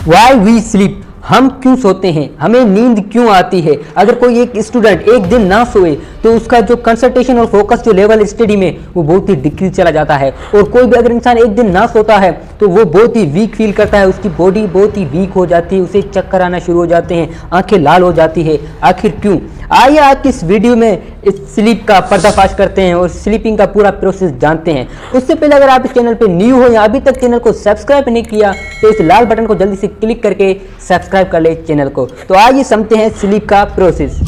Why we sleep, हम क्यों सोते हैं, हमें नींद क्यों आती है। अगर कोई एक स्टूडेंट एक दिन ना सोए तो उसका जो कंसंट्रेशन और फोकस जो लेवल स्टडी में वो बहुत ही डिक्रीज चला जाता है। और कोई भी अगर इंसान एक दिन ना सोता है तो वो बहुत ही वीक फील करता है, उसकी बॉडी बहुत ही वीक हो जाती है, उसे चक्कर आना शुरू हो जाते हैं, आंखें लाल हो जाती है। आखिर क्यों? आइए आज की इस वीडियो में इस स्लीप का पर्दाफाश करते हैं और स्लीपिंग का पूरा प्रोसेस जानते हैं। उससे पहले अगर आप इस चैनल पे न्यू हो या अभी तक चैनल को सब्सक्राइब नहीं किया तो इस लाल बटन को जल्दी से क्लिक करके सब्सक्राइब कर ले चैनल को। तो आइए समझते हैं स्लीप का प्रोसेस।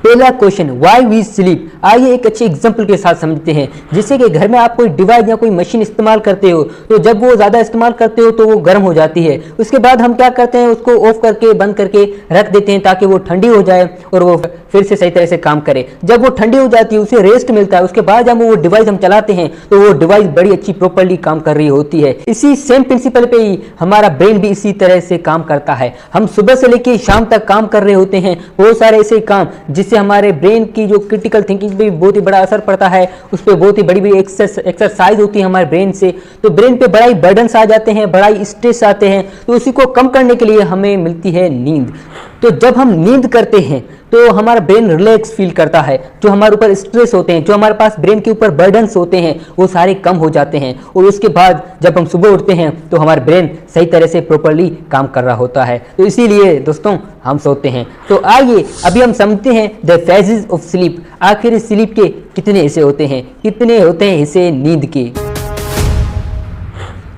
पहला क्वेश्चन, व्हाई वी स्लीप। आइए एक अच्छे एग्जांपल के साथ समझते हैं। जैसे कि घर में आप कोई डिवाइस या कोई मशीन इस्तेमाल करते हो तो जब वो ज़्यादा इस्तेमाल करते हो तो वो गर्म हो जाती है। उसके बाद हम क्या करते हैं, उसको ऑफ करके बंद करके रख देते हैं ताकि वो ठंडी हो जाए और वो फिर से सही तरह से काम करे। जब वो ठंडी हो जाती है उसे रेस्ट मिलता है, उसके बाद जब वो डिवाइस हम चलाते हैं तो वो डिवाइस बड़ी अच्छी प्रॉपर्ली काम कर रही होती है। इसी सेम प्रिंसिपल पे ही हमारा ब्रेन भी इसी तरह से काम करता है। हम सुबह से लेकर शाम तक काम कर रहे होते हैं, बहुत सारे ऐसे काम जिससे हमारे ब्रेन की जो क्रिटिकल थिंकिंग पे भी बहुत ही बड़ा असर पड़ता है। उस पर बहुत ही बड़ी बड़ी एक्सरसाइज होती है हमारे ब्रेन से, तो ब्रेन पे बड़ा ही बर्डन्स आ जाते हैं, बड़ा ही स्ट्रेस आते हैं। तो उसी को कम करने के लिए हमें मिलती है नींद। तो जब हम नींद करते हैं तो हमारा ब्रेन रिलैक्स फील करता है, जो हमारे ऊपर स्ट्रेस होते हैं, जो हमारे पास ब्रेन के ऊपर बर्डन्स होते हैं वो सारे कम हो जाते हैं। और उसके बाद जब हम सुबह उठते हैं तो हमारा ब्रेन सही तरह से प्रॉपर्ली काम कर रहा होता है। तो इसीलिए दोस्तों हम सोते हैं। तो आइए अभी हम समझते हैं द फेजेस ऑफ स्लीप। आखिर स्लीप के कितने हिस्से होते हैं, कितने होते हैं हिस्से नींद के।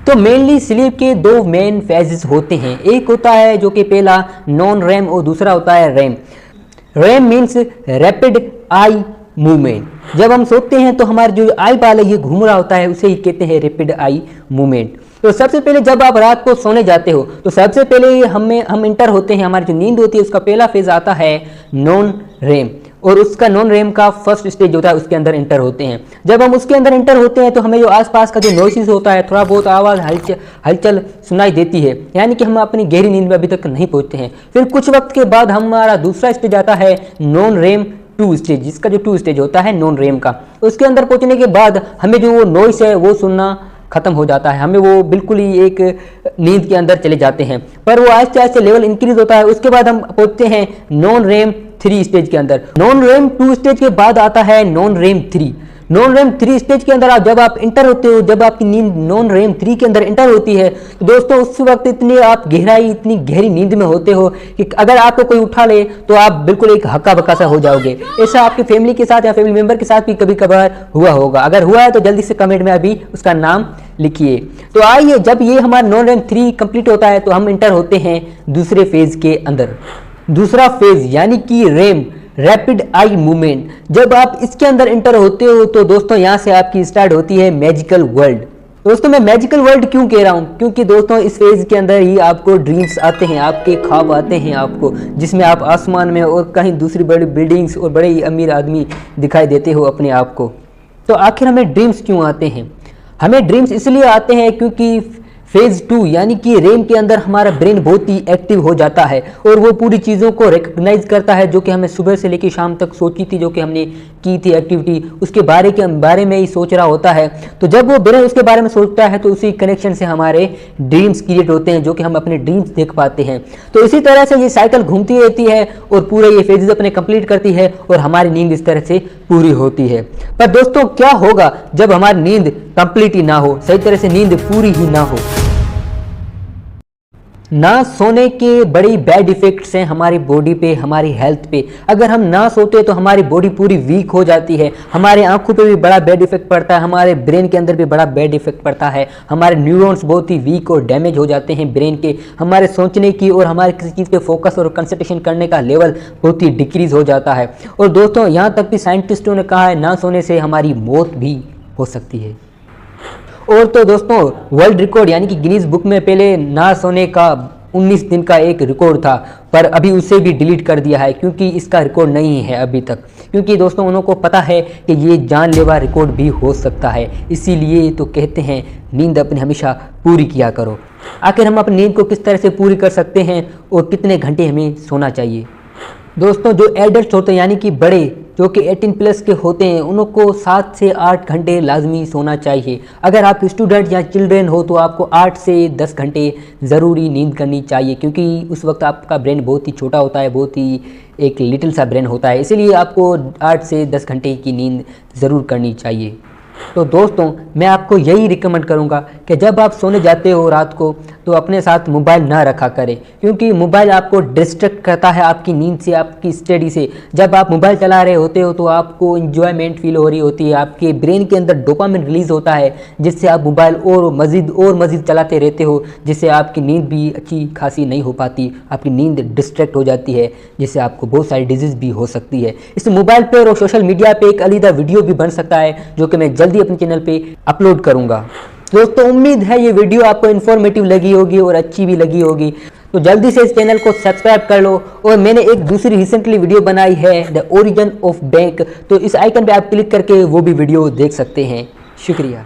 तो मेनली स्लीप के दो मेन फेजेस होते हैं। एक होता है जो कि पहला नॉन रैम और दूसरा होता है RAM. RAM means rapid eye movement. जब हम सोते हैं तो हमारा जो आई बाल है ये घूम रहा होता है, उसे ही कहते हैं रैपिड आई मूवमेंट। तो सबसे पहले जब आप रात को सोने जाते हो तो सबसे पहले हम इंटर होते हैं, हमारी जो नींद होती है उसका पहला फेज आता है नॉन रैम, और उसका नॉन रैम का फर्स्ट स्टेज होता है, उसके अंदर इंटर होते हैं। जब हम उसके अंदर इंटर होते हैं तो हमें जो आसपास का जो नॉइसेस होता है, थोड़ा बहुत आवाज़ हलचल सुनाई देती है, यानी कि हम अपनी गहरी नींद में अभी तक नहीं पहुंचते हैं। फिर कुछ वक्त के बाद हमारा दूसरा स्टेज आता है नॉन रैम 2 स्टेज, जिसका जो 2 स्टेज होता है नॉन रैम का। उसके अंदर पहुंचने के बाद हमें जो वो नॉइस है वो सुनना खत्म हो जाता है, हमें वो बिल्कुल ही एक नींद के अंदर चले जाते हैं। पर वो आहिस्ते आहिस्ते लेवल इंक्रीज होता है। उसके बाद हम पहुंचते हैं नॉन रैम 3 स्टेज के अंदर। नॉन रैम 2 स्टेज के बाद आता है non RAM 3। Non RAM 3 stage के अंदर जब आप इंटर होते हो, जब आपकी नींद नॉन रैम 3 के अंदर इंटर होती है तो दोस्तों उस वक्त इतनी गहरी नींद में होते हो कि अगर आपको कोई उठा ले तो आप बिल्कुल एक हक्का बक्का सा हो जाओगे। ऐसा आपकी फैमिली के साथ या फैमिली मेंबर के साथ भी कभी कभार हुआ होगा। अगर हुआ है तो जल्दी से कमेंट में अभी उसका नाम लिखिए। तो आइए जब ये हमारा नॉन रैम 3 कंप्लीट होता है तो हम इंटर होते हैं दूसरे फेज के अंदर। दूसरा फेज यानी कि रैम, रैपिड आई मूवमेंट। जब आप इसके अंदर इंटर होते हो तो दोस्तों यहाँ से आपकी स्टार्ट होती है मैजिकल वर्ल्ड। दोस्तों मैं मैजिकल वर्ल्ड क्यों कह रहा हूँ, क्योंकि दोस्तों इस फेज के अंदर ही आपको ड्रीम्स आते हैं, आपके ख्वाब आते हैं आपको, जिसमें आप आसमान में और कहीं दूसरी बड़ी बिल्डिंग्स और बड़े ही अमीर आदमी दिखाई देते हो अपने आप को। तो आखिर हमें ड्रीम्स क्यों आते हैं? हमें ड्रीम्स इसलिए आते हैं क्योंकि फेज 2 यानी कि रैम के अंदर हमारा ब्रेन बहुत ही एक्टिव हो जाता है और वो पूरी चीज़ों को रिकग्नाइज करता है जो कि हमें सुबह से लेकर शाम तक सोची थी, जो कि हमने की थी एक्टिविटी, उसके बारे में ही सोच रहा होता है। तो जब वो ब्रेन उसके बारे में सोचता है तो उसी कनेक्शन से हमारे ड्रीम्स क्रिएट होते हैं, जो कि हम अपने ड्रीम्स देख पाते हैं। तो इसी तरह से ये साइकिल घूमती रहती है और पूरे ये फेजेस अपने कंप्लीट करती है और हमारी नींद इस तरह से पूरी होती है। पर दोस्तों क्या होगा जब हमारी नींद कंप्लीट ही ना हो, सही तरह से नींद पूरी ही ना हो? ना सोने के बड़ी बैड इफेक्ट्स हैं हमारी बॉडी पे, हमारी हेल्थ पे। अगर हम ना सोते तो हमारी बॉडी पूरी वीक हो जाती है, हमारे आंखों पे भी बड़ा बैड इफेक्ट पड़ता है, हमारे ब्रेन के अंदर भी बड़ा बैड इफेक्ट पड़ता है, हमारे न्यूरॉन्स बहुत ही वीक और डैमेज हो जाते हैं ब्रेन के, हमारे सोचने की और हमारे किसी चीज़ पे फोकस और कंसंट्रेशन करने का लेवल बहुत ही डिक्रीज हो जाता है। और दोस्तों यहाँ तक भी साइंटिस्टों ने कहा है ना सोने से हमारी मौत भी हो सकती है। और तो दोस्तों वर्ल्ड रिकॉर्ड यानी कि गिनीज बुक में पहले ना सोने का 19 दिन का एक रिकॉर्ड था, पर अभी उसे भी डिलीट कर दिया है क्योंकि इसका रिकॉर्ड नहीं है अभी तक। क्योंकि दोस्तों उनको पता है कि ये जानलेवा रिकॉर्ड भी हो सकता है, इसीलिए तो कहते हैं नींद अपनी हमेशा पूरी किया करो। आखिर हम अपनी नींद को किस तरह से पूरी कर सकते हैं और कितने घंटे हमें सोना चाहिए? दोस्तों जो एडल्ट होते हैं यानी कि बड़े जो कि 18+ के होते हैं, उनको 7 से 8 घंटे लाजमी सोना चाहिए। अगर आप स्टूडेंट या चिल्ड्रेन हो तो आपको 8 से 10 घंटे ज़रूरी नींद करनी चाहिए, क्योंकि उस वक्त आपका ब्रेन बहुत ही छोटा होता है, बहुत ही एक लिटिल सा ब्रेन होता है, इसीलिए आपको 8 से 10 घंटे की नींद ज़रूर करनी चाहिए। तो दोस्तों मैं आपको यही रिकमेंड करूंगा कि जब आप सोने जाते हो रात को तो अपने साथ मोबाइल ना रखा करें, क्योंकि मोबाइल आपको डिस्ट्रैक्ट करता है आपकी नींद से, आपकी स्टडी से। जब आप मोबाइल चला रहे होते हो तो आपको इंजॉयमेंट फील हो रही होती है, आपके ब्रेन के अंदर डोपामिन रिलीज़ होता है, जिससे आप मोबाइल और मज़ीद चलाते रहते हो, जिससे आपकी नींद भी अच्छी खासी नहीं हो पाती, आपकी नींद डिस्ट्रैक्ट हो जाती है, जिससे आपको बहुत सारी डिजीज़ भी हो सकती है। इस मोबाइल पर और सोशल मीडिया पे एक अलग वीडियो भी बन सकता है जो कि मैं जल्दी अपने चैनल पे अपलोड करूंगा। दोस्तों उम्मीद है ये वीडियो आपको इन्फॉर्मेटिव लगी होगी और अच्छी भी लगी होगी, तो जल्दी से इस चैनल को सब्सक्राइब कर लो। और मैंने एक दूसरी रिसेंटली वीडियो बनाई है द ओरिजिन ऑफ बैंक, तो इस आइकन पे आप क्लिक करके वो भी वीडियो देख सकते हैं। शुक्रिया।